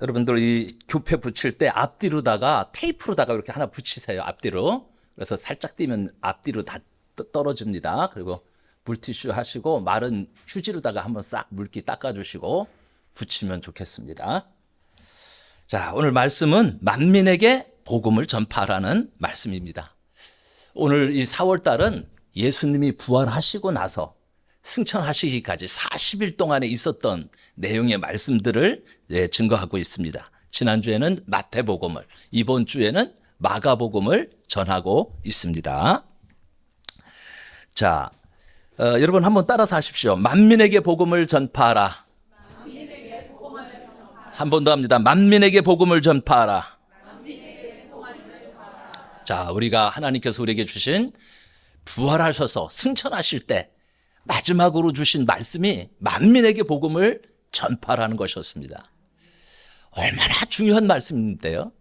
여러분들 이 교패 붙일 때 앞뒤로다가 테이프로다가 이렇게 하나 붙이세요. 앞뒤로. 그래서 살짝 띄면 앞뒤로 다 떨어집니다. 그리고 물티슈 하시고 마른 휴지로다가 한번 싹 물기 닦아주시고 붙이면 좋겠습니다. 자, 오늘 말씀은 만민에게 복음을 전파하라는 말씀입니다. 오늘 이 4월 달은 예수님이 부활하시고 나서 승천하시기까지 40일 동안에 있었던 내용의 말씀들을 증거하고 있습니다. 지난주에는 마태복음을, 이번 주에는 마가복음을 전하고 있습니다. 자, 여러분 한번 따라서 하십시오. 만민에게 복음을 전파하라. 한 번 더 합니다. 만민에게 복음을 전파하라. 자, 우리가 하나님께서 우리에게 주신 부활하셔서 승천하실 때 마지막으로 주신 말씀이 만민에게 복음을 전파라는 것이었습니다. 얼마나 중요한 말씀인데요.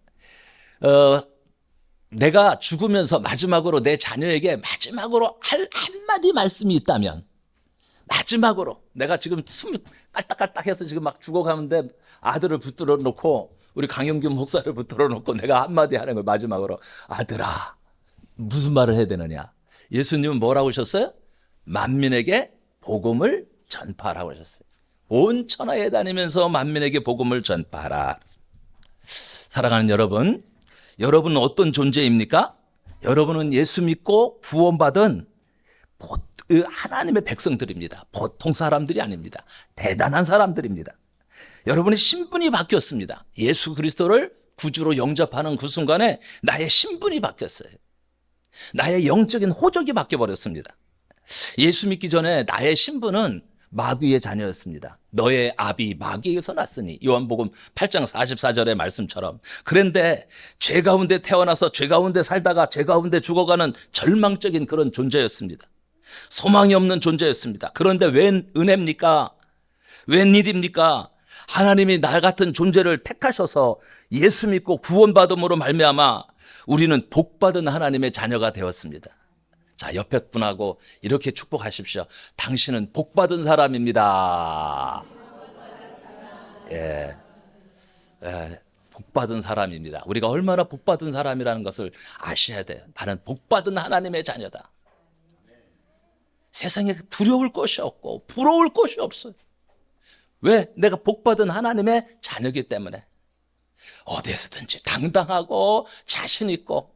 내가 죽으면서 마지막으로 내 자녀에게 마지막으로 할 한마디 말씀이 있다면, 마지막으로 내가 지금 숨 깔딱깔딱해서 지금 막 죽어가는데 아들을 붙들어 놓고, 우리 강영균 목사를 붙들어 놓고 내가 한마디 하는 걸 마지막으로, 아들아, 무슨 말을 해야 되느냐? 예수님은 뭐라고 하셨어요? 만민에게 복음을 전파하라고 하셨어요. 온 천하에 다니면서 만민에게 복음을 전파하라. 사랑하는 여러분, 여러분은 어떤 존재입니까? 여러분은 예수 믿고 구원받은 하나님의 백성들입니다. 보통 사람들이 아닙니다. 대단한 사람들입니다. 여러분의 신분이 바뀌었습니다. 예수 그리스도를 구주로 영접하는 그 순간에 나의 신분이 바뀌었어요. 나의 영적인 호적이 바뀌어버렸습니다. 예수 믿기 전에 나의 신분은 마귀의 자녀였습니다. 너의 아비 마귀에게서 났으니, 요한복음 8장 44절의 말씀처럼. 그런데 죄 가운데 태어나서 죄 가운데 살다가 죄 가운데 죽어가는 절망적인 그런 존재였습니다. 소망이 없는 존재였습니다. 그런데 웬 은혜입니까? 웬일입니까? 하나님이 나 같은 존재를 택하셔서 예수 믿고 구원받음으로 말미암아 우리는 복받은 하나님의 자녀가 되었습니다. 자, 옆에 분하고 이렇게 축복하십시오. 당신은 복받은 사람입니다. 예, 복받은 사람입니다. 우리가 얼마나 복받은 사람이라는 것을 아셔야 돼요. 나는 복받은 하나님의 자녀다. 세상에 두려울 것이 없고 부러울 것이 없어요. 왜? 내가 복받은 하나님의 자녀이기 때문에 어디에서든지 당당하고 자신 있고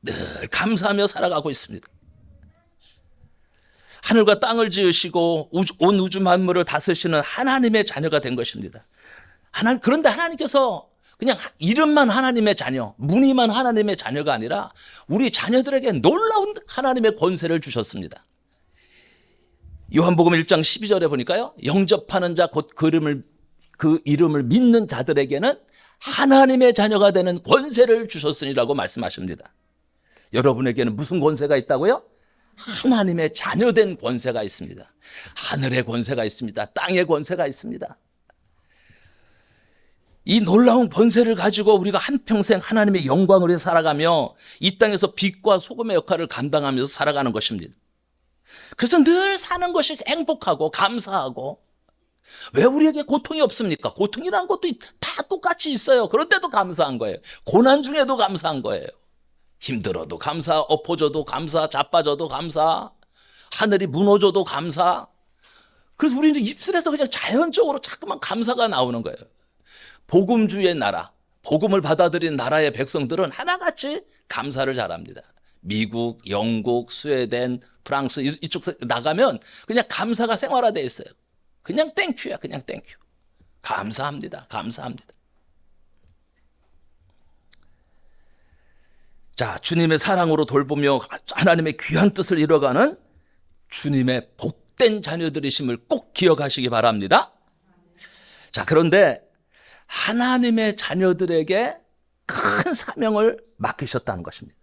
늘 감사하며 살아가고 있습니다. 하늘과 땅을 지으시고 온 우주 만물을 다스리시는 하나님의 자녀가 된 것입니다. 그런데 하나님께서 그냥 이름만 하나님의 자녀, 무늬만 하나님의 자녀가 아니라 우리 자녀들에게 놀라운 하나님의 권세를 주셨습니다. 요한복음 1장 12절에 보니까요, 영접하는 자 곧 그 이름을 믿는 자들에게는 하나님의 자녀가 되는 권세를 주셨으니라고 말씀하십니다. 여러분에게는 무슨 권세가 있다고요? 하나님의 자녀된 권세가 있습니다. 하늘의 권세가 있습니다. 땅의 권세가 있습니다. 이 놀라운 권세를 가지고 우리가 한평생 하나님의 영광을 위해 살아가며 이 땅에서 빛과 소금의 역할을 감당하면서 살아가는 것입니다. 그래서 늘 사는 것이 행복하고 감사하고, 왜 우리에게 고통이 없습니까? 고통이라는 것도 다 똑같이 있어요. 그런데도 감사한 거예요. 고난 중에도 감사한 거예요. 힘들어도 감사, 엎어져도 감사, 자빠져도 감사, 하늘이 무너져도 감사. 그래서 우리는 입술에서 그냥 자연적으로 자꾸만 감사가 나오는 거예요. 복음주의 나라, 복음을 받아들인 나라의 백성들은 하나같이 감사를 잘합니다. 미국, 영국, 스웨덴, 프랑스 이쪽 나가면 그냥 감사가 생활화되어 있어요. 그냥 땡큐야, 그냥 땡큐. 감사합니다, 감사합니다. 자, 주님의 사랑으로 돌보며 하나님의 귀한 뜻을 이뤄가는 주님의 복된 자녀들이심을 꼭 기억하시기 바랍니다. 자, 그런데 하나님의 자녀들에게 큰 사명을 맡기셨다는 것입니다.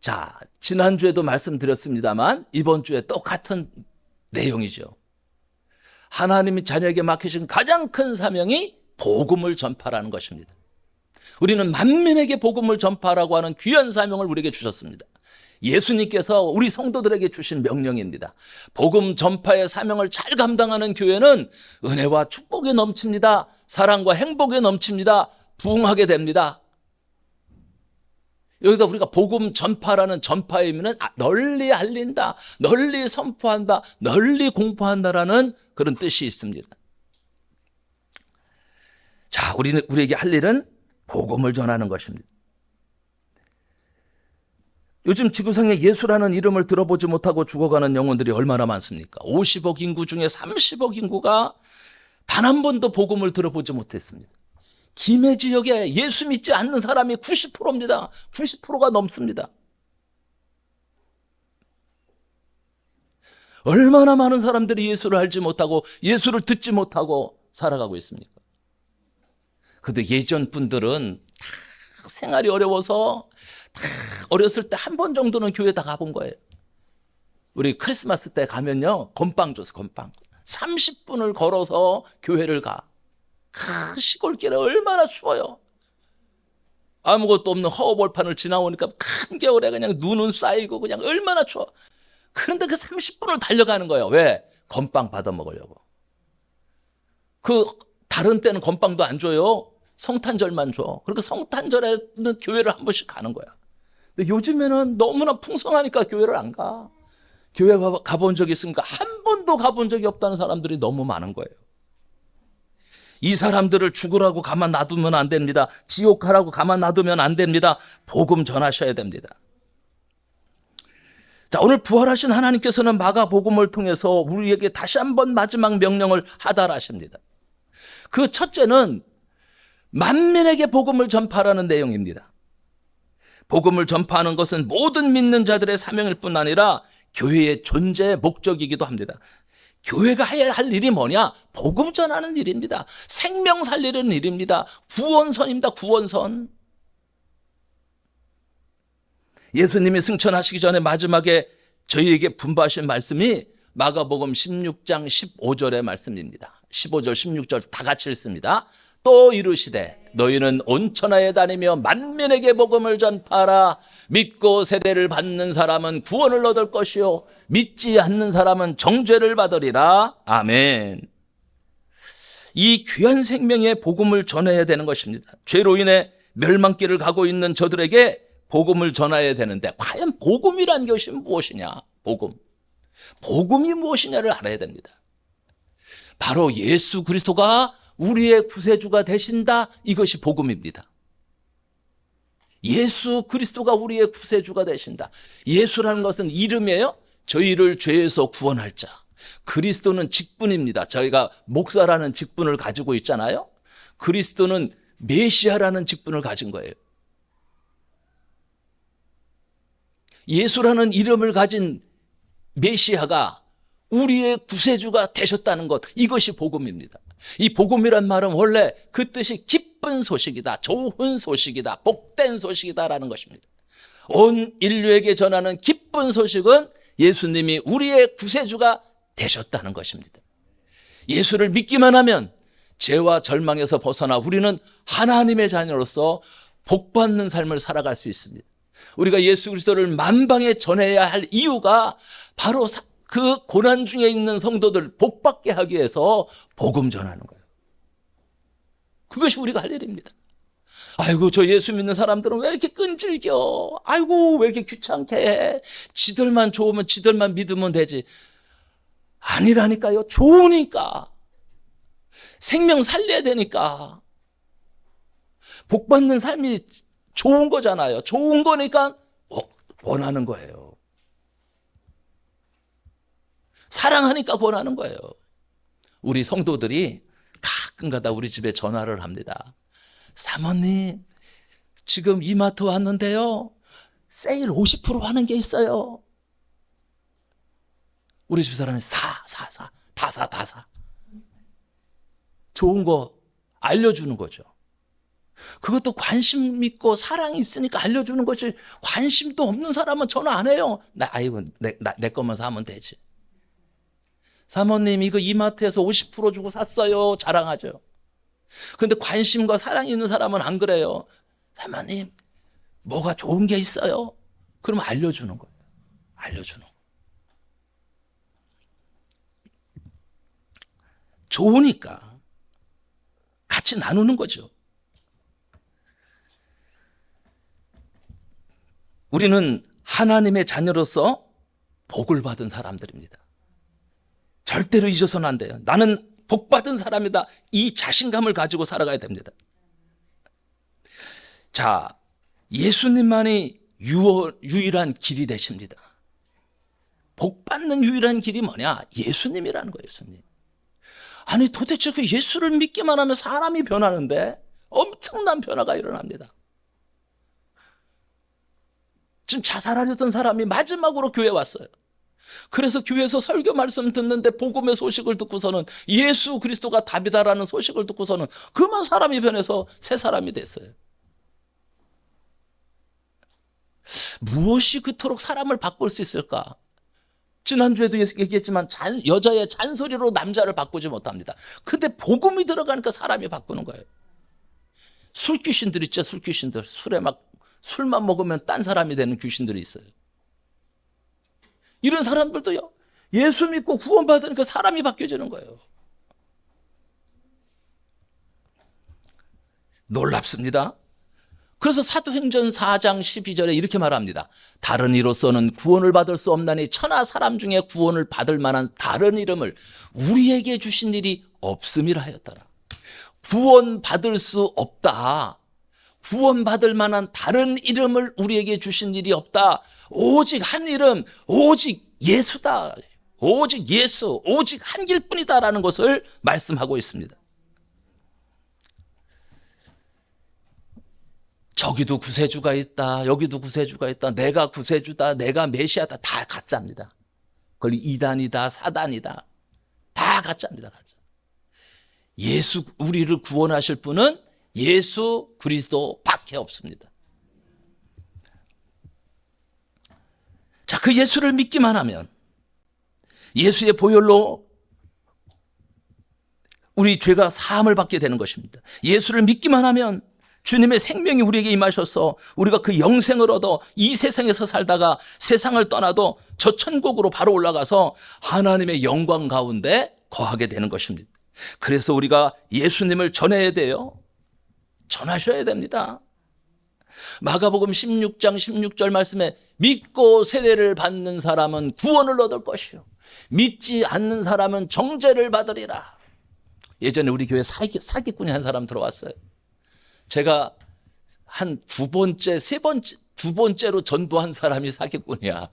자, 지난주에도 말씀드렸습니다만 이번 주에 똑같은 내용이죠. 하나님이 자녀에게 맡기신 가장 큰 사명이 복음을 전파라는 것입니다. 우리는 만민에게 복음을 전파하라고 하는 귀한 사명을 우리에게 주셨습니다. 예수님께서 우리 성도들에게 주신 명령입니다. 복음 전파의 사명을 잘 감당하는 교회는 은혜와 축복이 넘칩니다. 사랑과 행복이 넘칩니다. 부흥하게 됩니다. 여기다 우리가 복음 전파라는 전파의 의미는 널리 알린다, 널리 선포한다, 널리 공포한다라는 그런 뜻이 있습니다. 자, 우리에게 할 일은 복음을 전하는 것입니다. 요즘 지구상에 예수라는 이름을 들어보지 못하고 죽어가는 영혼들이 얼마나 많습니까? 50억 인구 중에 30억 인구가 단 한 번도 복음을 들어보지 못했습니다. 김해 지역에 예수 믿지 않는 사람이 90%입니다. 90%가 넘습니다. 얼마나 많은 사람들이 예수를 알지 못하고 예수를 듣지 못하고 살아가고 있습니까? 근데 예전 분들은 다 생활이 어려워서 다 어렸을 때 한 번 정도는 교회 다 가본 거예요. 우리 크리스마스 때 가면요, 건빵 줬어요. 건빵 30분을 걸어서 교회를 가. 시골길에 얼마나 추워요. 아무것도 없는 허허벌판을 지나오니까 큰 겨울에 그냥 눈은 쌓이고 그냥 얼마나 추워. 그런데 그 30분을 달려가는 거예요. 왜? 건빵 받아 먹으려고. 그 다른 때는 건빵도 안 줘요. 성탄절만 줘. 그러니까 성탄절에는 교회를 한 번씩 가는 거야. 근데 요즘에는 너무나 풍성하니까 교회를 안 가. 교회 가본 적이 있습니까? 한 번도 가본 적이 없다는 사람들이 너무 많은 거예요. 이 사람들을 죽으라고 가만 놔두면 안 됩니다. 지옥 가라고 가만 놔두면 안 됩니다. 복음 전하셔야 됩니다. 자, 오늘 부활하신 하나님께서는 마가복음을 통해서 우리에게 다시 한번 마지막 명령을 하달하십니다. 그 첫째는 만민에게 복음을 전파하라는 내용입니다. 복음을 전파하는 것은 모든 믿는 자들의 사명일 뿐 아니라 교회의 존재의 목적이기도 합니다. 교회가 해야 할 일이 뭐냐? 복음 전하는 일입니다. 생명 살리는 일입니다. 구원선입니다. 구원선. 예수님이 승천하시기 전에 마지막에 저희에게 분부하신 말씀이 마가복음 16장 15절의 말씀입니다. 15절 16절 다 같이 읽습니다. 또 이르시되 너희는 온 천하에 다니며 만민에게 복음을 전파하라. 믿고 세례를 받는 사람은 구원을 얻을 것이요 믿지 않는 사람은 정죄를 받으리라. 아멘. 이 귀한 생명의 복음을 전해야 되는 것입니다. 죄로 인해 멸망길을 가고 있는 저들에게 복음을 전해야 되는데 과연 복음이란 것이 무엇이냐? 복음이 무엇이냐를 알아야 됩니다. 바로 예수 그리스도가 우리의 구세주가 되신다. 이것이 복음입니다. 예수 그리스도가 우리의 구세주가 되신다. 예수라는 것은 이름이에요. 저희를 죄에서 구원할 자. 그리스도는 직분입니다. 저희가 목사라는 직분을 가지고 있잖아요. 그리스도는 메시아라는 직분을 가진 거예요. 예수라는 이름을 가진 메시아가 우리의 구세주가 되셨다는 것, 이것이 복음입니다. 이 복음이란 말은 원래 그 뜻이 기쁜 소식이다, 좋은 소식이다, 복된 소식이다라는 것입니다. 온 인류에게 전하는 기쁜 소식은 예수님이 우리의 구세주가 되셨다는 것입니다. 예수를 믿기만 하면 죄와 절망에서 벗어나 우리는 하나님의 자녀로서 복받는 삶을 살아갈 수 있습니다. 우리가 예수 그리스도를 만방에 전해야 할 이유가 바로 그 고난 중에 있는 성도들 복받게 하기 위해서 복음 전하는 거예요. 그것이 우리가 할 일입니다. 아이고, 저 예수 믿는 사람들은 왜 이렇게 끈질겨? 아이고, 왜 이렇게 귀찮게 해? 지들만 좋으면 지들만 믿으면 되지. 아니라니까요. 좋으니까. 생명 살려야 되니까. 복받는 삶이 좋은 거잖아요. 좋은 거니까 원하는 거예요. 사랑하니까 원하는 거예요. 우리 성도들이 가끔가다 우리 집에 전화를 합니다. 사모님, 지금 이마트 왔는데요, 세일 50% 하는 게 있어요. 우리 집 사람이 다 사. 좋은 거 알려주는 거죠. 그것도 관심 있고 사랑이 있으니까 알려주는 것이, 관심도 없는 사람은 전화 안 해요. 내 것만 사면 되지. 사모님, 이거 이마트에서 50% 주고 샀어요. 자랑하죠. 근데 관심과 사랑이 있는 사람은 안 그래요. 사모님, 뭐가 좋은 게 있어요? 그럼 알려주는 거예요. 알려주는 거예요. 좋으니까 같이 나누는 거죠. 우리는 하나님의 자녀로서 복을 받은 사람들입니다. 절대로 잊어서는 안 돼요. 나는 복 받은 사람이다. 이 자신감을 가지고 살아가야 됩니다. 자, 예수님만이 유일한 길이 되십니다. 복 받는 유일한 길이 뭐냐? 예수님이라는 거예요. 예수님. 아니 도대체 그 예수를 믿기만 하면 사람이 변하는데 엄청난 변화가 일어납니다. 지금 자살하려던 사람이 마지막으로 교회에 왔어요. 그래서 교회에서 설교 말씀 듣는데 복음의 소식을 듣고서는 예수 그리스도가 답이다라는 소식을 듣고서는 그만 사람이 변해서 새 사람이 됐어요. 무엇이 그토록 사람을 바꿀 수 있을까? 지난주에도 얘기했지만 여자의 잔소리로 남자를 바꾸지 못합니다. 근데 복음이 들어가니까 사람이 바꾸는 거예요. 술 귀신들 있죠. 술 귀신들. 술만 먹으면 딴 사람이 되는 귀신들이 있어요. 이런 사람들도요. 예수 믿고 구원받으니까 사람이 바뀌어지는 거예요. 놀랍습니다. 그래서 사도행전 4장 12절에 이렇게 말합니다. 다른 이로서는 구원을 받을 수 없나니 천하 사람 중에 구원을 받을 만한 다른 이름을 우리에게 주신 일이 없음이라 하였더라. 구원받을 수 없다. 구원받을 만한 다른 이름을 우리에게 주신 일이 없다. 오직 한 이름, 오직 예수다. 오직 예수, 오직 한 길뿐이다라는 것을 말씀하고 있습니다. 저기도 구세주가 있다. 여기도 구세주가 있다. 내가 구세주다. 내가 메시아다. 다 가짜입니다. 그걸 이단이다. 사단이다. 다 가짜입니다. 가짜. 예수 우리를 구원하실 분은 예수 그리스도밖에 없습니다. 자, 그 예수를 믿기만 하면 예수의 보혈로 우리 죄가 사함을 받게 되는 것입니다. 예수를 믿기만 하면 주님의 생명이 우리에게 임하셔서 우리가 그 영생을 얻어 이 세상에서 살다가 세상을 떠나도 저 천국으로 바로 올라가서 하나님의 영광 가운데 거하게 되는 것입니다. 그래서 우리가 예수님을 전해야 돼요. 전하셔야 됩니다. 마가복음 16장 16절 말씀에 믿고 세례를 받는 사람은 구원을 얻을 것이요 믿지 않는 사람은 정죄를 받으리라. 예전에 우리 교회 사기꾼이 한 사람 들어왔어요. 제가 한 두 번째로 전도한 사람이 사기꾼이야.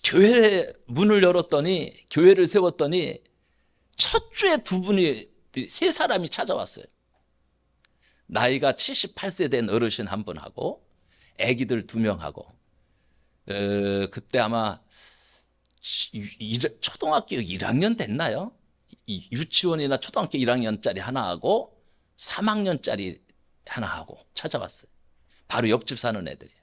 교회 문을 열었더니, 교회를 세웠더니 첫 주에 세 사람이 찾아왔어요. 나이가 78세 된 어르신 한 분하고 아기들 2명하고 그때 아마 초등학교 1학년 됐나요? 유치원이나 초등학교 1학년짜리 하나하고 3학년짜리 하나하고 찾아왔어요. 바로 옆집 사는 애들이에요.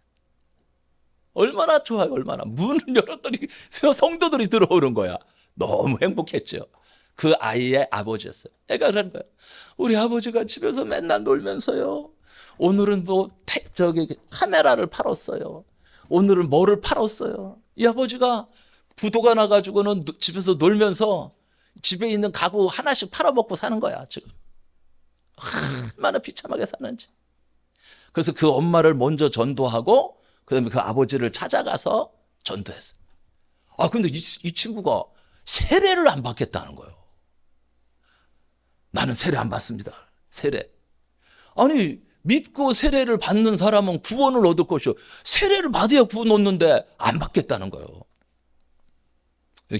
얼마나 좋아요. 얼마나. 문을 열었더니 성도들이 들어오는 거야. 너무 행복했죠. 그 아이의 아버지였어요. 애가 그러는 거예요. 우리 아버지가 집에서 맨날 놀면서요. 오늘은 카메라를 팔았어요. 오늘은 뭐를 팔았어요. 이 아버지가 부도가 나가지고는 집에서 놀면서 집에 있는 가구 하나씩 팔아먹고 사는 거야, 지금. 얼마나 비참하게 사는지. 그래서 그 엄마를 먼저 전도하고, 그 다음에 그 아버지를 찾아가서 전도했어. 근데 이 친구가 세례를 안 받겠다는 거예요. 나는 세례 안 받습니다. 세례. 아니, 믿고 세례를 받는 사람은 구원을 얻을 것이요. 세례를 받아야 구원 얻는데 안 받겠다는 거예요.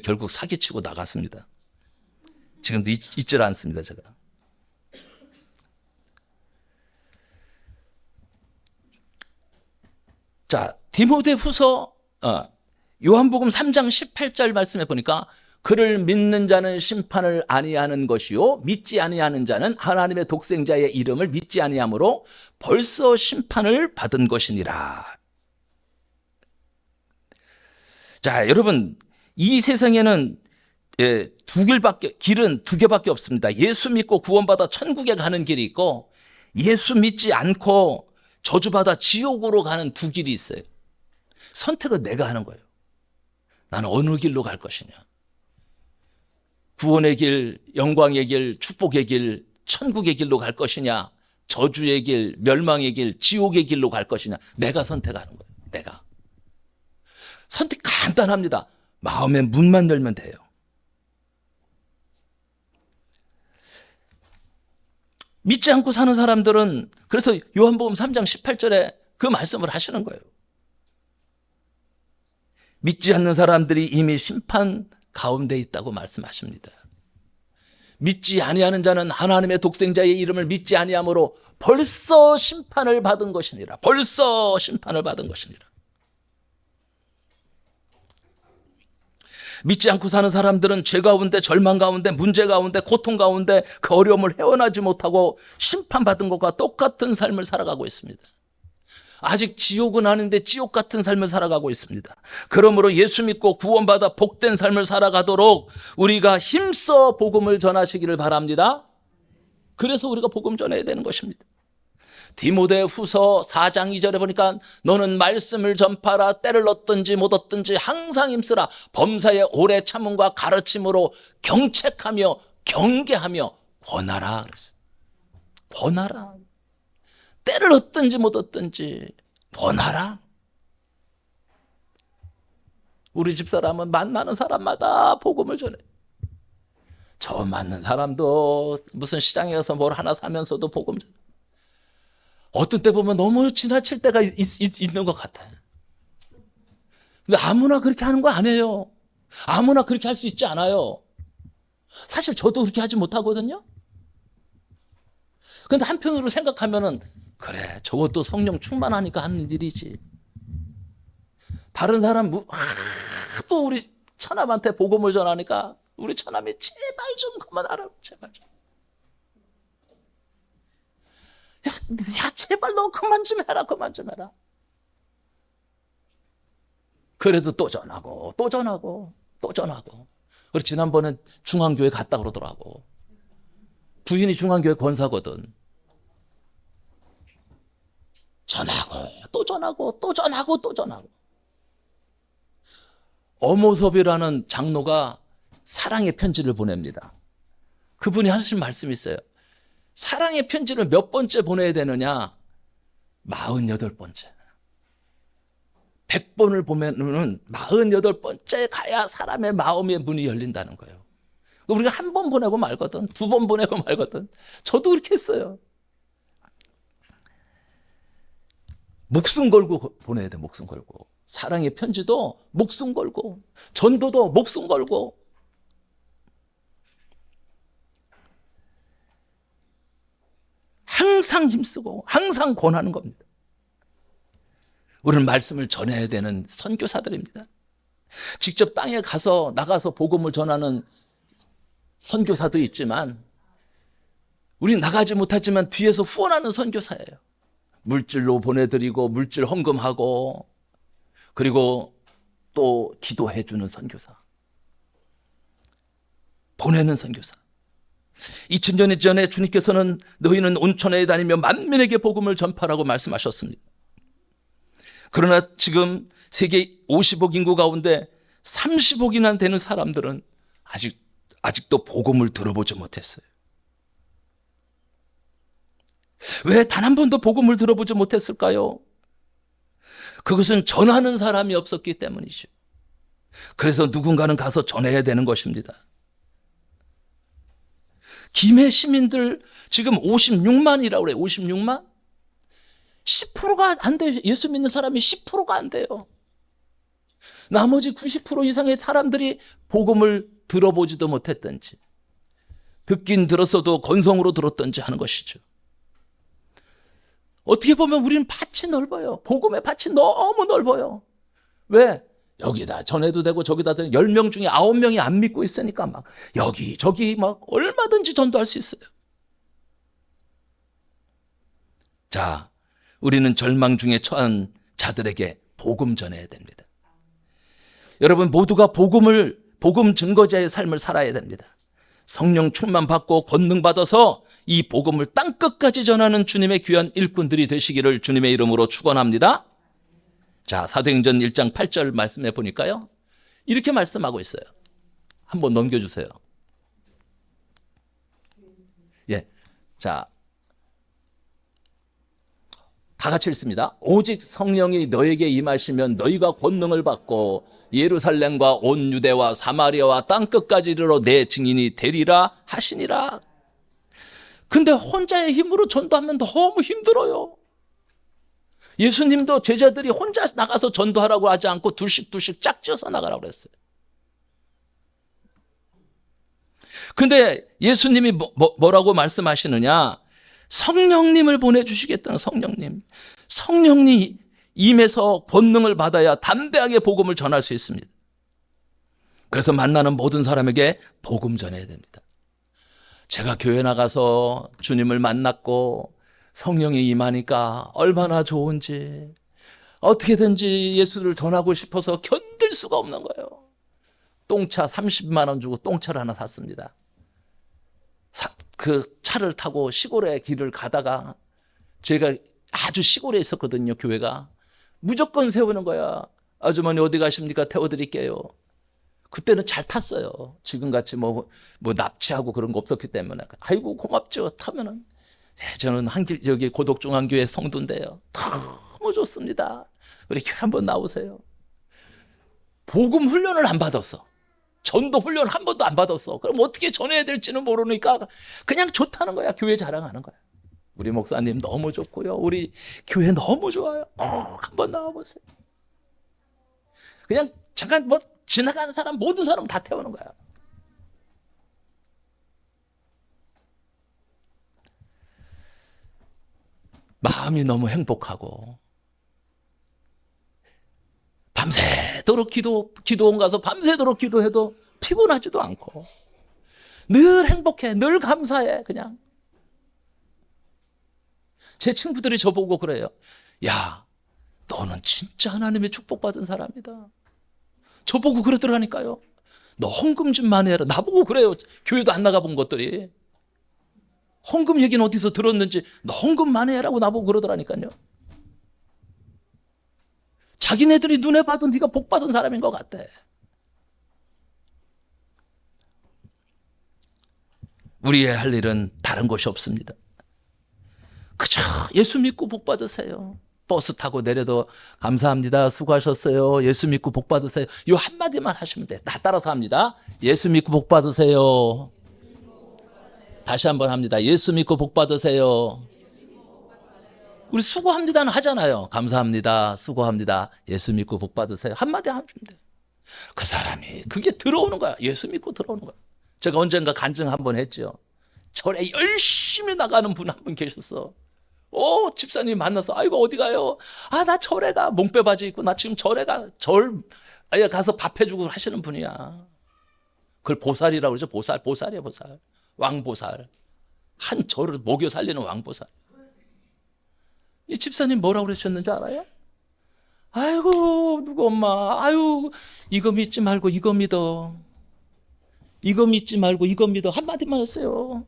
결국 사기치고 나갔습니다. 지금도 잊질 않습니다, 제가. 자, 디모데후서 요한복음 3장 18절 말씀해 보니까 그를 믿는 자는 심판을 아니하는 것이요 믿지 아니하는 자는 하나님의 독생자의 이름을 믿지 아니하므로 벌써 심판을 받은 것이니라. 자, 여러분, 이 세상에는 길은 두 개밖에 없습니다. 예수 믿고 구원받아 천국에 가는 길이 있고, 예수 믿지 않고 저주받아 지옥으로 가는 두 길이 있어요. 선택은 내가 하는 거예요. 나는 어느 길로 갈 것이냐. 구원의 길, 영광의 길, 축복의 길, 천국의 길로 갈 것이냐, 저주의 길, 멸망의 길, 지옥의 길로 갈 것이냐. 내가 선택하는 거예요. 내가. 선택 간단합니다. 마음의 문만 열면 돼요. 믿지 않고 사는 사람들은 그래서 요한복음 3장 18절에 그 말씀을 하시는 거예요. 믿지 않는 사람들이 이미 심판 가운데 있다고 말씀하십니다. 믿지 아니하는 자는 하나님의 독생자의 이름을 믿지 아니함으로 벌써 심판을 받은 것이니라. 벌써 심판을 받은 것이니라. 믿지 않고 사는 사람들은 죄 가운데, 절망 가운데, 문제 가운데, 고통 가운데 그 어려움을 헤어나지 못하고 심판받은 것과 똑같은 삶을 살아가고 있습니다. 아직 지옥은 아닌데 지옥 같은 삶을 살아가고 있습니다. 그러므로 예수 믿고 구원받아 복된 삶을 살아가도록 우리가 힘써 복음을 전하시기를 바랍니다. 그래서 우리가 복음 전해야 되는 것입니다. 디모데 후서 4장 2절에 보니까 너는 말씀을 전파라. 때를 얻든지 못 얻든지 항상 힘쓰라. 범사의 오래 참음과 가르침으로 경책하며 경계하며 권하라. 그랬어요. 권하라. 때를 얻든지 못 얻든지 권하라. 우리 집사람은 만나는 사람마다 복음을 전해. 처음 만난 사람도 무슨 시장에 가서 뭘 하나 사면서도 복음 전해. 어떤 때 보면 너무 지나칠 때가 있는 것 같아요. 근데 아무나 그렇게 하는 거 아니에요. 아무나 그렇게 할 수 있지 않아요. 사실 저도 그렇게 하지 못하거든요. 그런데 한편으로 생각하면은 그래, 저것도 성령 충만하니까 하는 일이지. 다른 사람 또 우리 처남한테 복음을 전하니까 우리 처남이 제발 좀 그만하라. 제발 좀. 야, 제발 너 그만 좀 해라. 그만 좀 해라. 그래도 또 전하고 또 전하고 또 전하고. 그리고 지난번엔 중앙교회 갔다 그러더라고. 부인이 중앙교회 권사거든. 전하고 또 전하고 또 전하고 또 전하고. 어모섭이라는 장로가 사랑의 편지를 보냅니다. 그분이 하신 말씀이 있어요. 사랑의 편지를 몇 번째 보내야 되느냐? 48번째. 100번을 보면은 48번째 가야 사람의 마음의 문이 열린다는 거예요. 우리가 한 번 보내고 말거든, 두 번 보내고 말거든. 저도 그렇게 했어요. 목숨 걸고 보내야 돼, 목숨 걸고. 사랑의 편지도 목숨 걸고, 전도도 목숨 걸고. 항상 힘쓰고, 항상 권하는 겁니다. 우리는 말씀을 전해야 되는 선교사들입니다. 직접 땅에 가서, 나가서 복음을 전하는 선교사도 있지만, 우리는 나가지 못하지만 뒤에서 후원하는 선교사예요. 물질로 보내드리고 물질 헌금하고 그리고 또 기도해 주는 선교사, 보내는 선교사. 2000년 전에 주님께서는 너희는 온천에 다니며 만민에게 복음을 전파라고 말씀하셨습니다. 그러나 지금 세계 50억 인구 가운데 30억이나 되는 사람들은 아직도 복음을 들어보지 못했어요. 왜 단 한 번도 복음을 들어보지 못했을까요? 그것은 전하는 사람이 없었기 때문이죠. 그래서 누군가는 가서 전해야 되는 것입니다. 김해 시민들 지금 56만이라고 그래요. 56만? 10%가 안 돼요. 예수 믿는 사람이 10%가 안 돼요. 나머지 90% 이상의 사람들이 복음을 들어보지도 못했던지, 듣긴 들었어도 건성으로 들었던지 하는 것이죠. 어떻게 보면 우리는 밭이 넓어요. 복음의 밭이 너무 넓어요. 왜? 여기다 전해도 되고 저기다 10명 중에 9명이 안 믿고 있으니까 막 여기 저기 막 얼마든지 전도할 수 있어요. 자, 우리는 절망 중에 처한 자들에게 복음 전해야 됩니다. 여러분 모두가 복음 증거자의 삶을 살아야 됩니다. 성령 충만 받고 권능 받아서 이 복음을 땅끝까지 전하는 주님의 귀한 일꾼들이 되시기를 주님의 이름으로 축원합니다. 자, 사도행전 1장 8절 말씀해 보니까요, 이렇게 말씀하고 있어요. 한번 넘겨주세요. 예, 자, 다 같이 읽습니다. 오직 성령이 너에게 임하시면 너희가 권능을 받고 예루살렘과 온 유대와 사마리아와 땅끝까지 이르러 내 증인이 되리라 하시니라. 근데 혼자의 힘으로 전도하면 너무 힘들어요. 예수님도 제자들이 혼자 나가서 전도하라고 하지 않고 둘씩 짝지어서 나가라고 그랬어요. 근데 예수님이 뭐라고 말씀하시느냐? 성령님을 보내주시겠다는 성령님. 성령이 임해서 권능을 받아야 담대하게 복음을 전할 수 있습니다. 그래서 만나는 모든 사람에게 복음 전해야 됩니다. 제가 교회 나가서 주님을 만났고 성령이 임하니까 얼마나 좋은지, 어떻게든지 예수를 전하고 싶어서 견딜 수가 없는 거예요. 똥차 30만 원 주고 똥차를 하나 샀습니다. 그 차를 타고 시골의 길을 가다가, 제가 아주 시골에 있었거든요, 교회가. 무조건 세우는 거야. 아주머니 어디 가십니까? 태워드릴게요. 그때는 잘 탔어요. 지금같이 뭐 납치하고 그런 거 없었기 때문에. 아이고 고맙죠. 타면은. 네, 저는 여기 고독중앙교회 성도인데요, 너무 좋습니다. 우리 교회 한번 나오세요. 복음 훈련을 안 받았어. 전도 훈련 한 번도 안 받았어. 그럼 어떻게 전해야 될지는 모르니까 그냥 좋다는 거야. 교회 자랑하는 거야. 우리 목사님 너무 좋고요, 우리 교회 너무 좋아요. 한번 나와보세요. 그냥 잠깐 지나가는 사람, 모든 사람 다 태우는 거야. 마음이 너무 행복하고, 밤새도록 기도원 가서 밤새도록 기도해도 피곤하지도 않고, 늘 행복해, 늘 감사해. 그냥 제 친구들이 저보고 그래요. 야, 너는 진짜 하나님의 축복받은 사람이다. 저보고 그러더라니까요. 너 헌금 좀 많이 해라. 나보고 그래요. 교회도 안 나가본 것들이. 헌금 얘기는 어디서 들었는지 너 헌금 많이 해라고 나보고 그러더라니까요. 자기네들이 눈에 봐도 네가 복 받은 사람인 것 같대. 우리의 할 일은 다른 것이 없습니다. 그저 예수 믿고 복 받으세요. 버스 타고 내려도 감사합니다, 수고하셨어요, 예수 믿고 복 받으세요, 이 한마디만 하시면 돼. 다 따라서 합니다. 예수 믿고 복 받으세요. 다시 한번 합니다. 예수 믿고 복 받으세요. 우리 수고합니다는 하잖아요. 감사합니다, 수고합니다, 예수 믿고 복 받으세요. 한마디 하면 돼. 그 사람이 그게 들어오는 거야. 예수 믿고 들어오는 거야. 제가 언젠가 간증 한번 했죠. 절에 열심히 나가는 분 한 분 계셨어. 집사님 만나서, 아이고 어디 가요? 나 절에 가. 몽빼 바지 입고 나 지금 절에 가. 아예 가서 밥 해주고 하시는 분이야. 그걸 보살이라고 그러죠. 보살이야, 보살. 왕보살. 한 절을 먹여 살리는 왕보살. 이 집사님 뭐라고 그러셨는지 알아요? 아이고 누구 엄마, 아유 이거 믿지 말고 이거 믿어. 이거 믿지 말고 이거 믿어. 한마디만 했어요.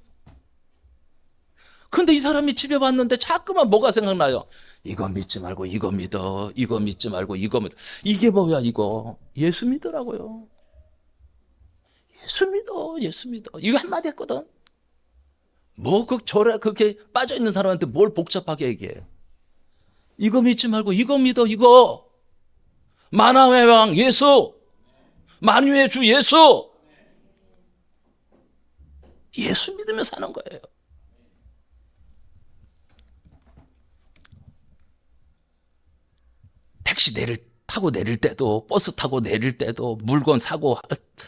근데 이 사람이 집에 왔는데 자꾸만 뭐가 생각나요? 이거 믿지 말고 이거 믿어. 이거 믿지 말고 이거 믿어. 이게 뭐야 이거? 예수 믿으라고요. 예수 믿어, 예수 믿어. 이거 한마디 했거든. 그 절에 그렇게 빠져있는 사람한테 뭘 복잡하게 얘기해요. 이거 믿지 말고 이거 믿어, 이거. 만왕의 왕 예수, 만유의 주 예수. 예수 믿으며 사는 거예요. 택시 타고 내릴 때도, 버스 타고 내릴 때도, 물건 사고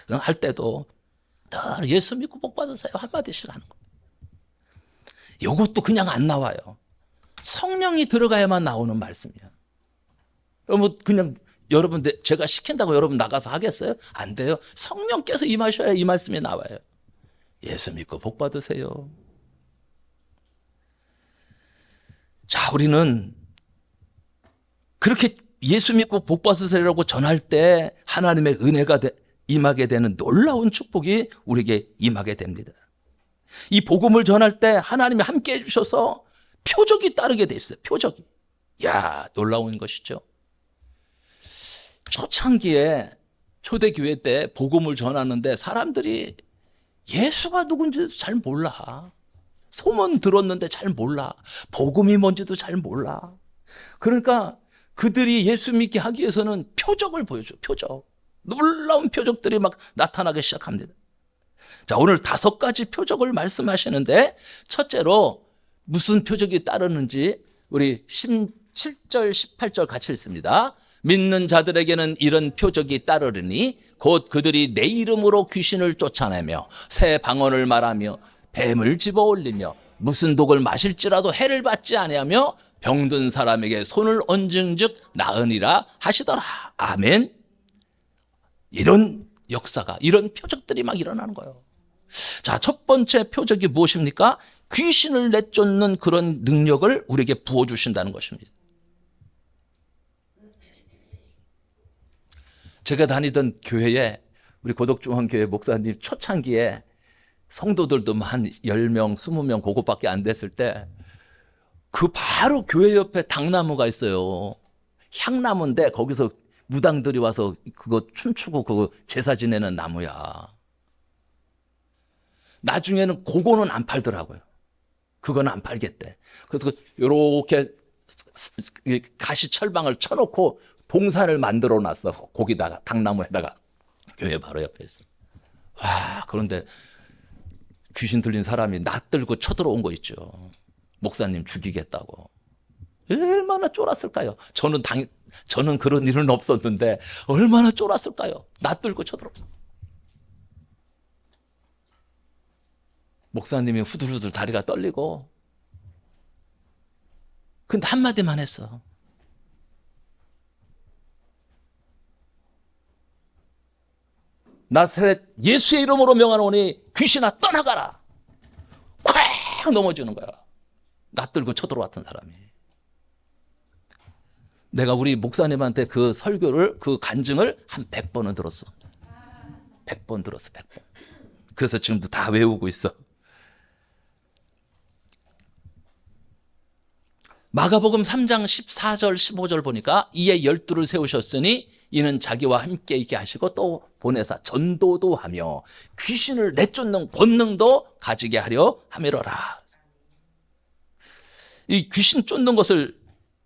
할 때도 늘 예수 믿고 복 받으세요 한마디씩 하는 거예요. 이것도 그냥 안 나와요. 성령이 들어가야만 나오는 말씀이야. 그냥 여러분, 제가 시킨다고 여러분 나가서 하겠어요? 안 돼요. 성령께서 임하셔야 이 말씀이 나와요. 예수 믿고 복 받으세요. 자, 우리는 그렇게 예수 믿고 복 받으세요라고 전할 때 하나님의 은혜가 임하게 되는 놀라운 축복이 우리에게 임하게 됩니다. 이 복음을 전할 때 하나님이 함께 해주셔서 표적이 따르게 돼 있어요. 표적이. 야, 놀라운 것이죠. 초창기에 초대교회 때 복음을 전하는데 사람들이 예수가 누군지도 잘 몰라. 소문 들었는데 잘 몰라. 복음이 뭔지도 잘 몰라. 그러니까 그들이 예수 믿게 하기 위해서는 표적을 보여줘. 표적. 놀라운 표적들이 막 나타나기 시작합니다. 자, 오늘 5가지 표적을 말씀하시는데 첫째로 무슨 표적이 따르는지 우리 17절 18절 같이 읽습니다. 믿는 자들에게는 이런 표적이 따르리니 곧 그들이 내 이름으로 귀신을 쫓아내며 새 방언을 말하며 뱀을 집어올리며 무슨 독을 마실지라도 해를 받지 아니하며 병든 사람에게 손을 얹은즉 나으니라 하시더라. 아멘. 이런 역사가, 이런 표적들이 막 일어나는 거예요. 자, 첫 번째 표적이 무엇입니까? 귀신을 내쫓는 그런 능력을 우리에게 부어주신다는 것입니다. 제가 다니던 교회에 우리 고덕중앙교회 목사님 초창기에 성도들도 한 10명, 20명 그것밖에 안 됐을 때 그 바로 교회 옆에 당나무가 있어요. 향나무인데 거기서 무당들이 와서 그거 춤추고 그거 제사 지내는 나무야. 나중에는 그거는 안 팔더라고요. 그거는 안 팔겠대. 그래서 요렇게 가시 철방을 쳐놓고 동산을 만들어 놨어. 거기다가 당나무에다가 교회 바로 옆에 있어. 와, 그런데 귀신 들린 사람이 낯들고 쳐들어온 거 있죠. 목사님 죽이겠다고. 얼마나 쫄았을까요? 저는 그런 일은 없었는데 얼마나 쫄았을까요? 낯들고 쳐들어. 목사님이 후들후들 다리가 떨리고 근데 한마디만 했어. 나사렛 예수의 이름으로 명하노니 귀신아 떠나가라. 콱 넘어지는 거야. 낯들고 쳐들어왔던 사람이. 내가 우리 목사님한테 그 설교를, 그 간증을 한 100번은 들었어. 100번 들었어, 100번. 그래서 지금도 다 외우고 있어. 마가복음 3장 14절 15절 보니까 이에 12를 세우셨으니 이는 자기와 함께 있게 하시고 또 보내사 전도도 하며 귀신을 내쫓는 권능도 가지게 하려 함이로라. 이 귀신 쫓는 것을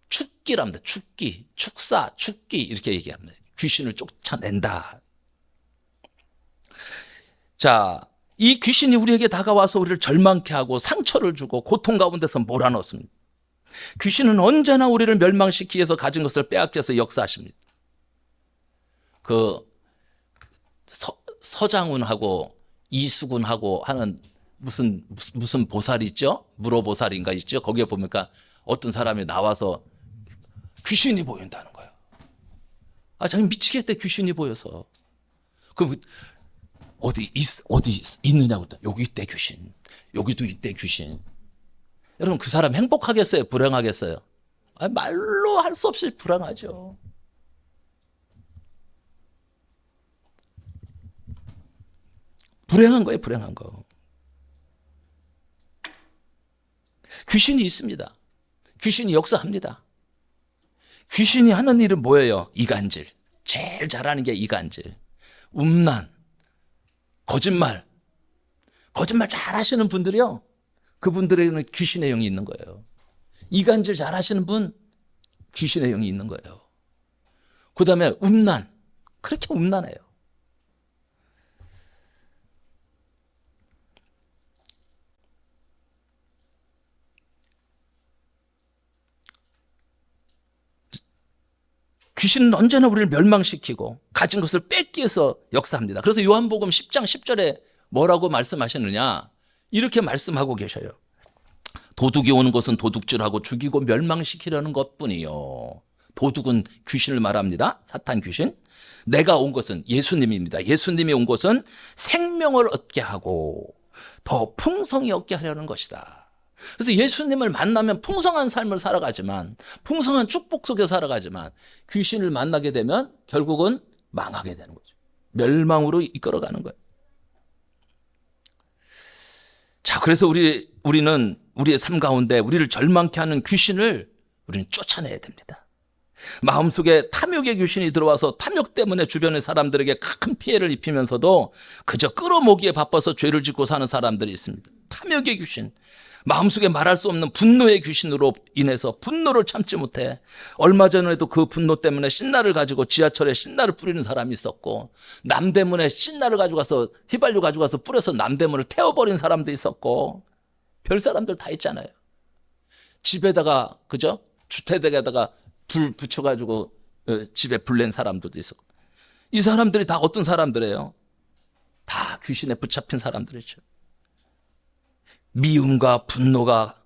축기랍니다. 축기, 축사, 축기 이렇게 얘기합니다. 귀신을 쫓아낸다. 자, 이 귀신이 우리에게 다가와서 우리를 절망케 하고 상처를 주고 고통 가운데서 몰아넣습니다. 귀신은 언제나 우리를 멸망시키기 위해서 가진 것을 빼앗겨서 역사하십니다. 그 서장훈하고 이수근하고 하는 무슨 보살 있죠? 무로보살인가 있죠? 거기에 보니까 어떤 사람이 나와서 귀신이 보인다는 거예요. 아, 자기 미치겠대, 귀신이 보여서. 그럼 어디 있느냐고. 여기 있대, 귀신. 여기도 있대, 귀신. 여러분, 그 사람 행복하겠어요? 불행하겠어요? 아, 말로 할 수 없이 불행하죠. 불행한 거예요, 불행한 거. 귀신이 있습니다. 귀신이 역사합니다. 귀신이 하는 일은 뭐예요? 이간질. 제일 잘하는 게 이간질. 음란, 거짓말. 거짓말 잘 하시는 분들이요. 그분들에게는 귀신의 영이 있는 거예요. 이간질 잘 하시는 분, 귀신의 영이 있는 거예요. 그 다음에 음란. 그렇게 음란해요. 귀신은 언제나 우리를 멸망시키고 가진 것을 뺏기 위해서 역사합니다. 그래서 요한복음 10장 10절에 뭐라고 말씀하셨느냐? 이렇게 말씀하고 계셔요. 도둑이 오는 것은 도둑질하고 죽이고 멸망시키려는 것뿐이요. 도둑은 귀신을 말합니다. 사탄 귀신. 내가 온 것은 예수님입니다. 예수님이 온 것은 생명을 얻게 하고 더 풍성히 얻게 하려는 것이다. 그래서 예수님을 만나면 풍성한 삶을 살아가지만, 풍성한 축복 속에 살아가지만 귀신을 만나게 되면 결국은 망하게 되는 거죠. 멸망으로 이끌어가는 거예요. 자, 그래서 우리는 우리의 삶 가운데 우리를 절망케 하는 귀신을 우리는 쫓아내야 됩니다. 마음속에 탐욕의 귀신이 들어와서 탐욕 때문에 주변의 사람들에게 큰 피해를 입히면서도 그저 끌어모기에 바빠서 죄를 짓고 사는 사람들이 있습니다. 탐욕의 귀신, 마음속에 말할 수 없는 분노의 귀신으로 인해서 분노를 참지 못해 얼마 전에도 그 분노 때문에 신나를 가지고 지하철에 신나를 뿌리는 사람이 있었고, 남대문에 신나를 가져가서 휘발유 가져가서 뿌려서 남대문을 태워버린 사람도 있었고, 별 사람들 다 있잖아요. 집에다가 그죠? 주택에다가 불 붙여가지고 집에 불 낸 사람들도 있었고, 이 사람들이 다 어떤 사람들이에요? 다 귀신에 붙잡힌 사람들이죠. 미움과 분노가,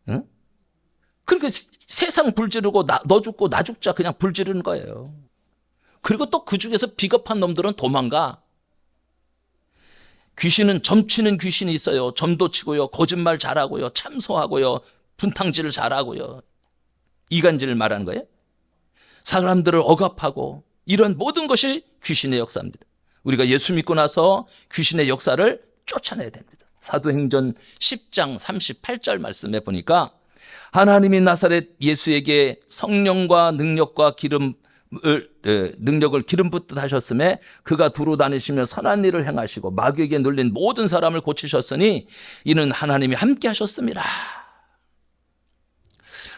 응? 그러니까 세상 불 지르고 너 죽고 나 죽자 그냥 불 지르는 거예요. 그리고 또 그 중에서 비겁한 놈들은 도망가. 귀신은 점치는 귀신이 있어요. 점도 치고요, 거짓말 잘하고요, 참소하고요, 분탕질을 잘하고요, 이간질을 말하는 거예요. 사람들을 억압하고, 이런 모든 것이 귀신의 역사입니다. 우리가 예수 믿고 나서 귀신의 역사를 쫓아내야 됩니다. 사도행전 10장 38절 말씀에 보니까 하나님이 나사렛 예수에게 성령과 능력을 기름 붓듯 하셨음에 그가 두루 다니시며 선한 일을 행하시고 마귀에게 눌린 모든 사람을 고치셨으니 이는 하나님이 함께 하셨습니다.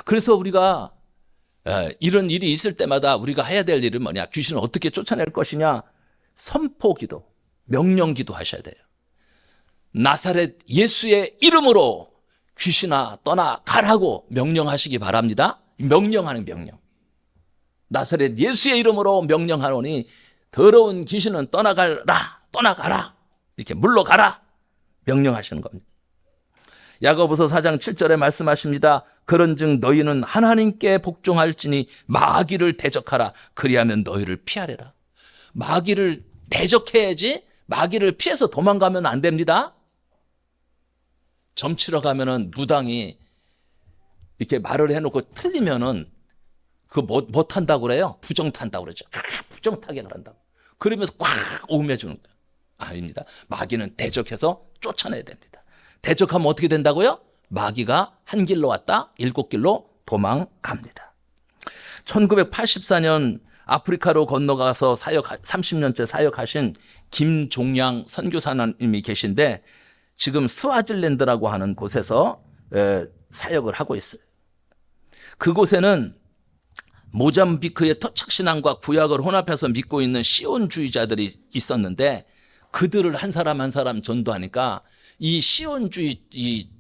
그래서 우리가 이런 일이 있을 때마다 우리가 해야 될 일은 뭐냐? 귀신을 어떻게 쫓아낼 것이냐? 선포기도, 명령기도 하셔야 돼요. 나사렛 예수의 이름으로 귀신아 떠나가라고 명령하시기 바랍니다. 명령하는 명령. 나사렛 예수의 이름으로 명령하노니 더러운 귀신은 떠나가라. 이렇게 물러가라. 명령하시는 겁니다. 야고보서 4장 7절에 말씀하십니다. 그런즉 너희는 하나님께 복종할지니 마귀를 대적하라. 그리하면 너희를 피하리라. 마귀를 대적해야지 마귀를 피해서 도망가면 안 됩니다. 점치러 가면은 무당이 이렇게 말을 해놓고 틀리면은 그거 뭐 탄다고 그래요? 부정 탄다고 그러죠. 부정 타게 그런다고. 그러면서 꽉 오음해 주는 거예요. 아닙니다. 마귀는 대적해서 쫓아내야 됩니다. 대적하면 어떻게 된다고요? 마귀가 한 길로 왔다 7길로 도망갑니다. 1984년 아프리카로 건너가서 30년째 사역하신 김종양 선교사님이 계신데 지금 스와질랜드라고 하는 곳에서 사역을 하고 있어요. 그곳에는 모잠비크의 토착신앙과 구약을 혼합해서 믿고 있는 시온주의자들이 있었는데 그들을 한 사람 한 사람 전도하니까 이 시온주의자들이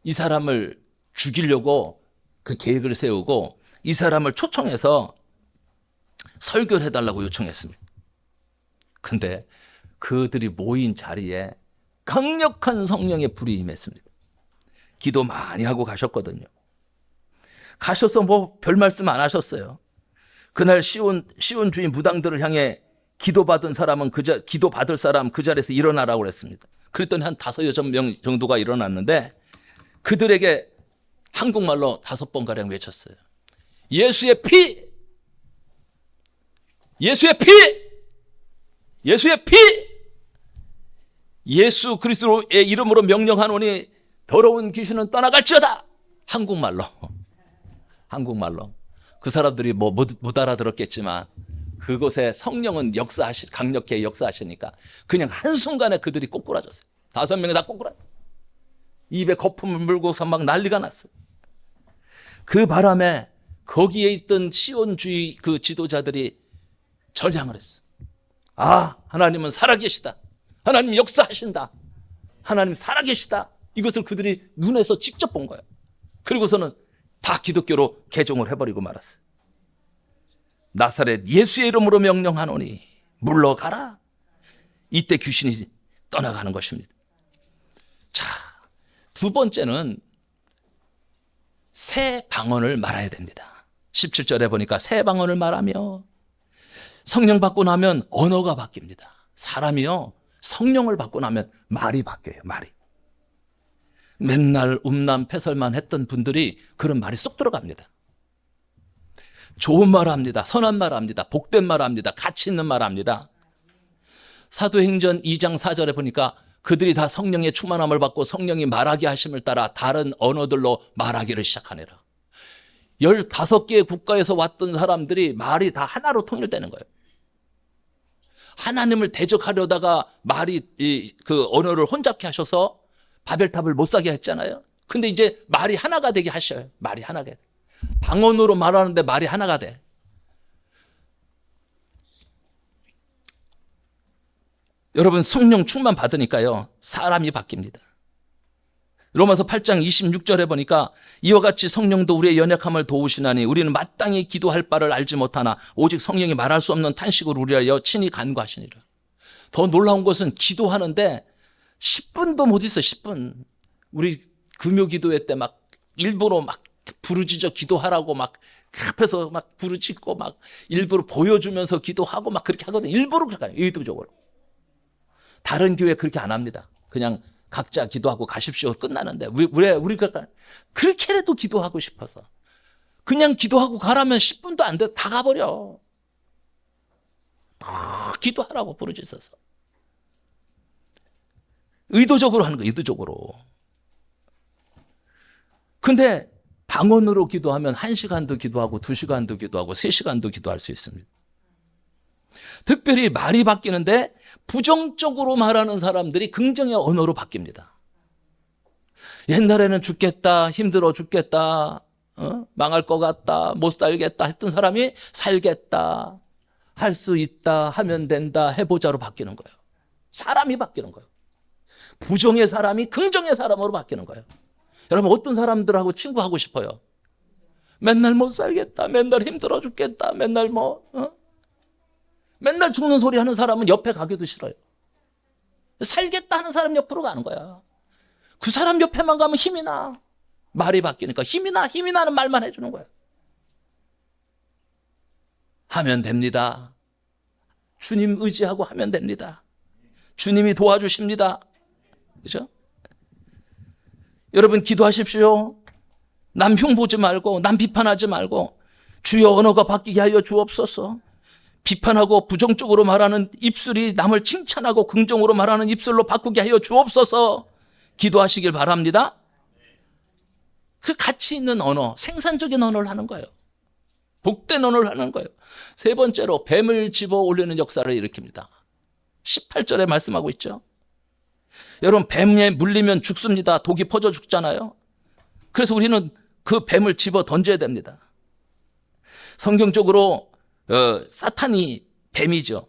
이 사람을 죽이려고 그 계획을 세우고 이 사람을 초청해서 설교를 해달라고 요청했습니다. 근데 그들이 모인 자리에 강력한 성령의 불이 임했습니다. 기도 많이 하고 가셨거든요. 가셔서 뭐 별 말씀 안 하셨어요. 그날 시온주의 무당들을 향해 기도받은 사람은 기도받을 사람 그 자리에서 일어나라고 그랬습니다. 그랬더니 한 5-6명 정도가 일어났는데 그들에게 한국말로 5번가량 외쳤어요. 예수의 피! 예수의 피! 예수의 피! 예수 그리스도의 이름으로 명령하노니 더러운 귀신은 떠나갈지어다. 한국말로. 그 사람들이 못 알아들었겠지만 그곳에 성령은 강력히 역사하시니까 그냥 한순간에 그들이 꼬꾸라졌어요. 5명이 다 꼬꾸라졌어요. 입에 거품을 물고서 막 난리가 났어요. 그 바람에 거기에 있던 시온주의 그 지도자들이 전향을 했어요. 아, 하나님은 살아계시다. 하나님 역사하신다. 하나님 살아계시다. 이것을 그들이 눈에서 직접 본 거예요. 그리고서는 다 기독교로 개종을 해버리고 말았어요. 나사렛 예수의 이름으로 명령하노니 물러가라. 이때 귀신이 떠나가는 것입니다. 자, 두 번째는 새 방언을 말해야 됩니다. 17절에 보니까 새 방언을 말하며 성령 받고 나면 언어가 바뀝니다. 사람이요, 성령을 받고 나면 말이 바뀌어요. 말이. 맨날 음란 패설만 했던 분들이 그런 말이 쏙 들어갑니다. 좋은 말 합니다. 선한 말 합니다. 복된 말 합니다. 가치 있는 말 합니다. 사도행전 2장 4절에 보니까 그들이 다 성령의 충만함을 받고 성령이 말하게 하심을 따라 다른 언어들로 말하기를 시작하니라. 15개의 국가에서 왔던 사람들이 말이 다 하나로 통일되는 거예요. 하나님을 대적하려다가 말이 그 언어를 혼잡케 하셔서 바벨탑을 못 사게 했잖아요. 근데 이제 말이 하나가 되게 하셔요. 말이 하나가 돼. 방언으로 말하는데 말이 하나가 돼. 여러분 성령 충만 받으니까요 사람이 바뀝니다. 로마서 8장 26절에 보니까 이와 같이 성령도 우리의 연약함을 도우시나니 우리는 마땅히 기도할 바를 알지 못하나 오직 성령이 말할 수 없는 탄식으로 우리하여 친히 간구하시니라. 더 놀라운 것은 기도하는데 10분도 못 있어. 10분. 우리 금요 기도회 때 막 일부러 막 부르짖어 기도하라고 막 앞에서 막 부르짖고 막 일부러 보여주면서 기도하고 막 그렇게 하거든요. 일부러 그렇게 해요. 의도적으로. 다른 교회 그렇게 안 합니다. 그냥 각자 기도하고 가십시오. 끝나는데 우리가 그렇게라도 기도하고 싶어서 그냥 기도하고 가라면 10분도 안 돼. 다 가버려. 기도하라고 부르짖어서. 의도적으로 하는 거예요. 의도적으로. 근데 방언으로 기도하면 1시간도 기도하고 2시간도 기도하고 3시간도 기도할 수 있습니다. 특별히 말이 바뀌는데 부정적으로 말하는 사람들이 긍정의 언어로 바뀝니다. 옛날에는 죽겠다, 힘들어 죽겠다, 망할 것 같다, 못 살겠다 했던 사람이 살겠다, 할 수 있다, 하면 된다, 해보자로 바뀌는 거예요. 사람이 바뀌는 거예요. 부정의 사람이 긍정의 사람으로 바뀌는 거예요. 여러분 어떤 사람들하고 친구하고 싶어요? 맨날 못 살겠다, 맨날 힘들어 죽겠다, 맨날 맨날 죽는 소리 하는 사람은 옆에 가기도 싫어요. 살겠다 하는 사람 옆으로 가는 거야. 그 사람 옆에만 가면 힘이 나. 말이 바뀌니까 힘이 나는 말만 해주는 거야. 하면 됩니다. 주님 의지하고 하면 됩니다. 주님이 도와주십니다. 그죠? 여러분 기도하십시오. 남 흉보지 말고 남 비판하지 말고 주여 언어가 바뀌게 하여 주옵소서. 비판하고 부정적으로 말하는 입술이 남을 칭찬하고 긍정으로 말하는 입술로 바꾸게 하여 주옵소서. 기도하시길 바랍니다. 그 가치 있는 언어, 생산적인 언어를 하는 거예요. 복된 언어를 하는 거예요. 세 번째로 뱀을 집어 올리는 역사를 일으킵니다. 18절에 말씀하고 있죠. 여러분 뱀에 물리면 죽습니다. 독이 퍼져 죽잖아요. 그래서 우리는 그 뱀을 집어 던져야 됩니다. 성경적으로 사탄이 뱀이죠.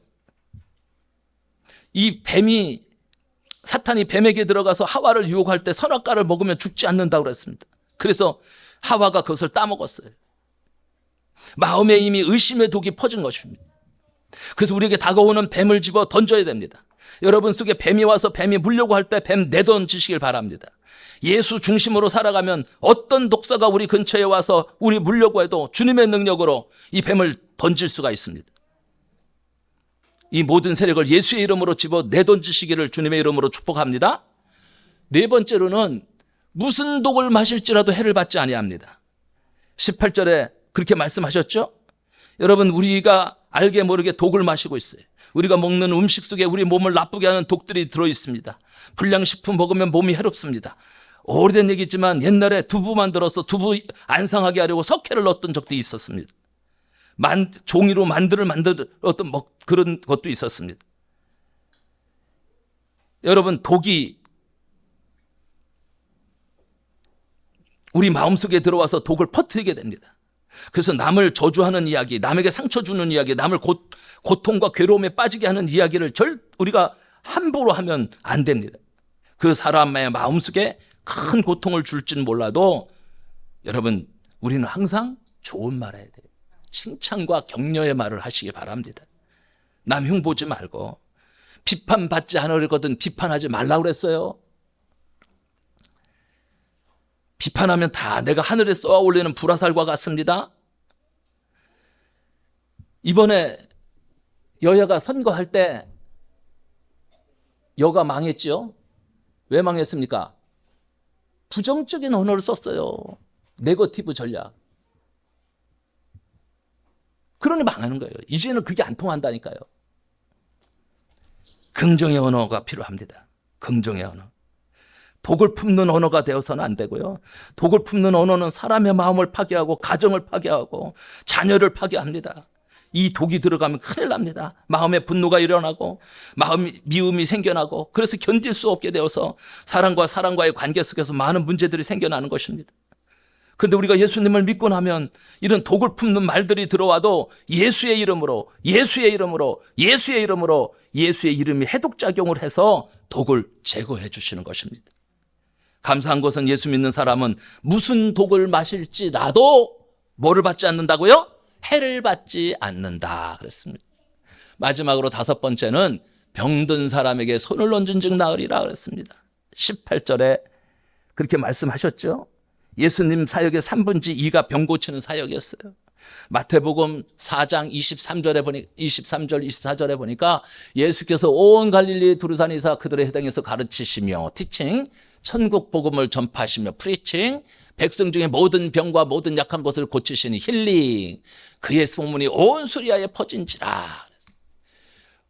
이 뱀이 사탄이 뱀에게 들어가서 하와를 유혹할 때 선악과를 먹으면 죽지 않는다고 그랬습니다. 그래서 하와가 그것을 따먹었어요. 마음에 이미 의심의 독이 퍼진 것입니다. 그래서 우리에게 다가오는 뱀을 집어 던져야 됩니다. 여러분 속에 뱀이 와서 뱀이 물려고 할 때 뱀 내던지시길 바랍니다. 예수 중심으로 살아가면 어떤 독사가 우리 근처에 와서 우리 물려고 해도 주님의 능력으로 이 뱀을 던질 수가 있습니다. 이 모든 세력을 예수의 이름으로 집어 내던지시기를 주님의 이름으로 축복합니다. 네 번째로는 무슨 독을 마실지라도 해를 받지 아니합니다. 18절에 그렇게 말씀하셨죠? 여러분 우리가 알게 모르게 독을 마시고 있어요. 우리가 먹는 음식 속에 우리 몸을 나쁘게 하는 독들이 들어있습니다. 불량식품 먹으면 몸이 해롭습니다. 오래된 얘기지만 옛날에 두부 만들어서 두부 안 상하게 하려고 석회를 넣었던 적도 있었습니다. 종이로 만두를 만들었던 그런 것도 있었습니다. 여러분 독이 우리 마음속에 들어와서 독을 퍼뜨리게 됩니다. 그래서 남을 저주하는 이야기, 남에게 상처 주는 이야기, 남을 고통과 괴로움에 빠지게 하는 이야기를 우리가 함부로 하면 안 됩니다. 그 사람의 마음속에 큰 고통을 줄지는 몰라도 여러분 우리는 항상 좋은 말 해야 돼요. 칭찬과 격려의 말을 하시기 바랍니다. 남 흉보지 말고 비판받지 않으려거든 비판하지 말라고 그랬어요. 비판하면 다 내가 하늘에 쏘아 올리는 불화살과 같습니다. 이번에 여야가 선거할 때 여가 망했죠. 왜 망했습니까? 부정적인 언어를 썼어요. 네거티브 전략. 그러니 망하는 거예요. 이제는 그게 안 통한다니까요. 긍정의 언어가 필요합니다. 긍정의 언어. 독을 품는 언어가 되어서는 안 되고요. 독을 품는 언어는 사람의 마음을 파괴하고 가정을 파괴하고 자녀를 파괴합니다. 이 독이 들어가면 큰일 납니다. 마음의 분노가 일어나고 미움이 생겨나고 그래서 견딜 수 없게 되어서 사람과 사람과의 관계 속에서 많은 문제들이 생겨나는 것입니다. 그런데 우리가 예수님을 믿고 나면 이런 독을 품는 말들이 들어와도 예수의 이름으로 예수의 이름이 해독작용을 해서 독을 제거해 주시는 것입니다. 감사한 것은 예수 믿는 사람은 무슨 독을 마실지라도 뭐를 받지 않는다고요? 해를 받지 않는다 그랬습니다. 마지막으로 5번째는 병든 사람에게 손을 얹은 즉 나으리라 그랬습니다. 18절에 그렇게 말씀하셨죠. 예수님 사역의 3분의 2가 병 고치는 사역이었어요. 마태복음 4장 23절 24절에 보니까 예수께서 온 갈릴리 두루산이사 그들의 해당에서 가르치시며 티칭, 천국 복음을 전파하시며 프리칭, 백성 중에 모든 병과 모든 약한 것을 고치시니 힐링, 그의 소문이 온 수리아에 퍼진지라.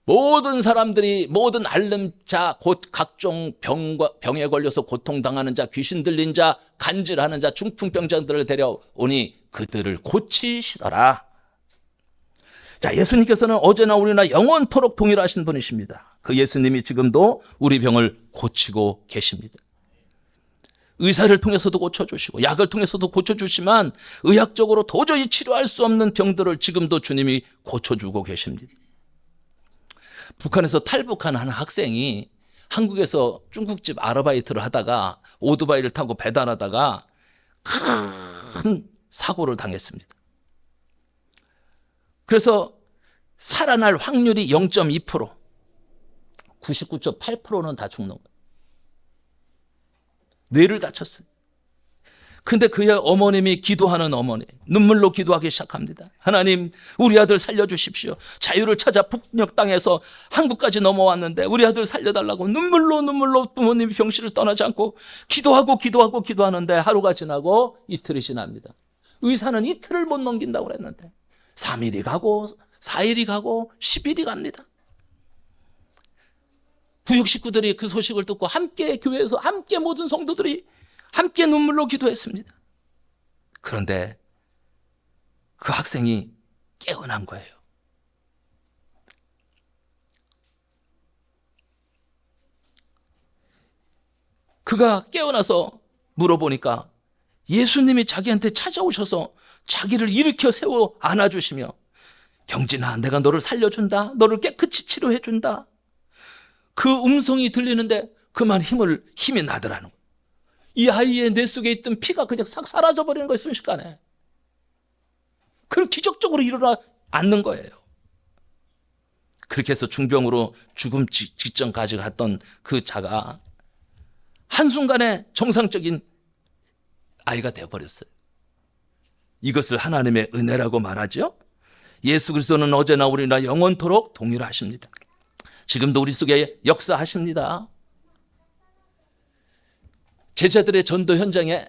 모든 사람들이 모든 앓는 자 곧 각종 병에 걸려서 고통당하는 자, 귀신 들린 자, 간질하는 자, 중풍병자들을 데려오니 그들을 고치시더라. 자, 예수님께서는 어제나 오늘이나 영원토록 동일하신 분이십니다. 그 예수님이 지금도 우리 병을 고치고 계십니다. 의사를 통해서도 고쳐주시고 약을 통해서도 고쳐주시지만 의학적으로 도저히 치료할 수 없는 병들을 지금도 주님이 고쳐주고 계십니다. 북한에서 탈북한 한 학생이 한국에서 중국집 아르바이트를 하다가 오토바이를 타고 배달하다가 큰 사고를 당했습니다. 그래서 살아날 확률이 0.2%, 99.8%는 다 죽는 거예요. 뇌를 다쳤어요. 근데 그의 어머님이 기도하는 어머니, 눈물로 기도하기 시작합니다. 하나님, 우리 아들 살려주십시오. 자유를 찾아 북녘 땅에서 한국까지 넘어왔는데 우리 아들 살려달라고 눈물로 부모님이 병실을 떠나지 않고 기도하는데 하루가 지나고 이틀이 지납니다. 의사는 이틀을 못 넘긴다고 그랬는데 3일이 가고 4일이 가고 10일이 갑니다. 구역 식구들이 그 소식을 듣고 함께 교회에서 함께 모든 성도들이 함께 눈물로 기도했습니다. 그런데 그 학생이 깨어난 거예요. 그가 깨어나서 물어보니까 예수님이 자기한테 찾아오셔서 자기를 일으켜 세워 안아주시며 경진아, 내가 너를 살려준다. 너를 깨끗이 치료해준다. 그 음성이 들리는데 그만 힘이 나더라는 거예요. 이 아이의 뇌 속에 있던 피가 그냥 싹 사라져버리는 거예요. 순식간에. 그럼 기적적으로 일어나 앉는 거예요. 그렇게 해서 중병으로 죽음 직전까지 갔던 그 자가 한순간에 정상적인 아이가 되어버렸어요. 이것을 하나님의 은혜라고 말하죠. 예수 그리스도는 어제나 오늘이나 영원토록 동일하십니다. 지금도 우리 속에 역사하십니다. 제자들의 전도 현장에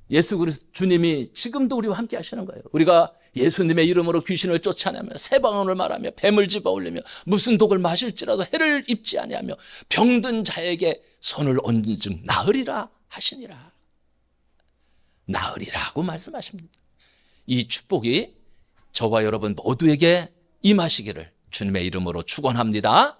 예수 그리스도 주님이 지금도 우리와 함께 하시는 거예요. 우리가 예수님의 이름으로 귀신을 쫓아내며 새방언을 말하며 뱀을 집어올리며 무슨 독을 마실지라도 해를 입지 아니하며 병든 자에게 손을 얹은 즉 나으리라 하시니라. 나으리라고 말씀하십니다. 이 축복이 저와 여러분 모두에게 임하시기를 주님의 이름으로 축원합니다.